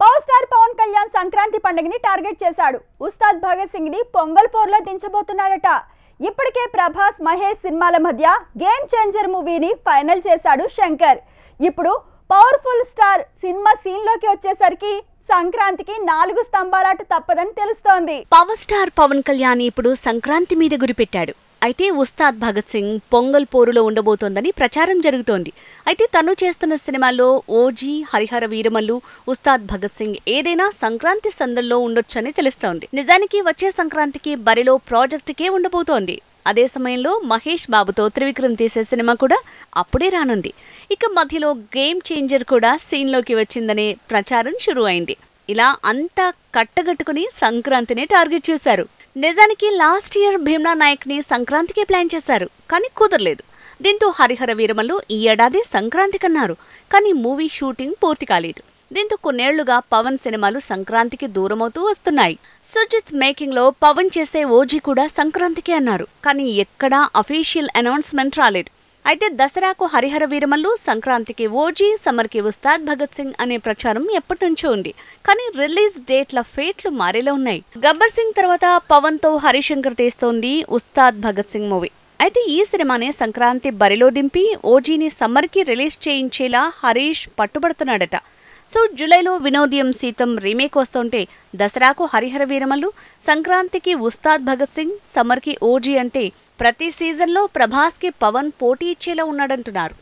Power star Pawan Kalyan Sankranti పండుగని target చేశాడు. ఉస్తాద్ భగత్ సింగ్ ని పొంగల్ పోర్లో దించబోతున్నాడట. ఇప్పటికే ప్రభాస్, మహేష్ సినిమాల మధ్య గేమ్ చేంజర్ మూవీని ఫైనల్ చేశాడు శంకర్. ఇప్పుడు పవర్ఫుల్ స్టార్ సినిమా సీన్ లోకి వచ్చేసరికి సంక్రాంతికి 4 స్తంభాలాట తప్పదని తెలుస్తోంది. పవర్ స్టార్ పవన్ కళ్యాణ్ ఇప్పుడు సంక్రాంతి మీద గురిపెట్టాడు. అయితే ఉస్తాద్ భగత్ సింగ్ పొంగల్ పోరులో ఉండబోతోందని ప్రచారం జరుగుతోంది. అయితే తను చేస్తున్న సినిమాల్లో ఓజీ, హరిహర వీరమల్లు, ఉస్తాద్ భగత్ సింగ్ ఏదైనా సంక్రాంతి సందల్లో ఉండొచ్చని తెలుస్తోంది. నిజానికి వచ్చే సంక్రాంతికి బరిలో ప్రాజెక్టుకే ఉండబోతోంది. అదే సమయంలో మహేష్ బాబుతో త్రివిక్రమ్ తీసే సినిమా కూడా అప్పుడే రానుంది. ఇక మధ్యలో గేమ్ చేంజర్ కూడా సీన్లోకి వచ్చిందనే ప్రచారం షురూ అయింది. ఇలా అంతా కట్టగట్టుకుని సంక్రాంతిని టార్గెట్ చేశారు. నిజానికి లాస్ట్ ఇయర్ భీమ్లా నాయక్ ని సంక్రాంతికే ప్లాన్ చేశారు, కానీ కుదరలేదు. దీంతో హరిహర వీరమల్లు ఈ ఏడాది సంక్రాంతికన్నారు, కానీ మూవీ షూటింగ్ పూర్తి కాలేదు. దీంతో కొన్నేళ్లుగా పవన్ సినిమాలు సంక్రాంతికి దూరమవుతూ వస్తున్నాయి. సుజిత్ మేకింగ్ లో పవన్ చేసే ఓజీ కూడా సంక్రాంతికే అన్నారు, కానీ ఎక్కడా అఫీషియల్ అనౌన్స్మెంట్ రాలేదు. అయితే దసరాకు హరిహర వీరమల్లు, సంక్రాంతికి ఓజీ, సమ్మర్కి ఉస్తాద్ భగత్ సింగ్ అనే ప్రచారం ఎప్పటి నుంచో ఉంది. కానీ రిలీజ్ డేట్ల ఫేట్లు మారేలా ఉన్నాయి. గబ్బర్ సింగ్ తర్వాత పవన్ తో హరిశంకర్ తీస్తోంది ఉస్తాద్ భగత్ సింగ్ మూవీ. అయితే ఈ సినిమానే సంక్రాంతి బరిలో దింపి ఓజీని సమ్మర్కి రిలీజ్ చేయించేలా హరీష్ పట్టుబడుతున్నాడట. సో జూలైలో వినోదయం సీతం రీమేక్ వస్తుంటే దసరాకు హరిహర వీరమల్లు, సంక్రాంతికి ఉస్తాద్ భగత్ సింగ్, సమ్మర్కి ఓజీ అంటే ప్రతి సీజన్లో ప్రభాస్కి పవన్ పోటీ ఇచ్చేలా ఉన్నాడంటున్నారు.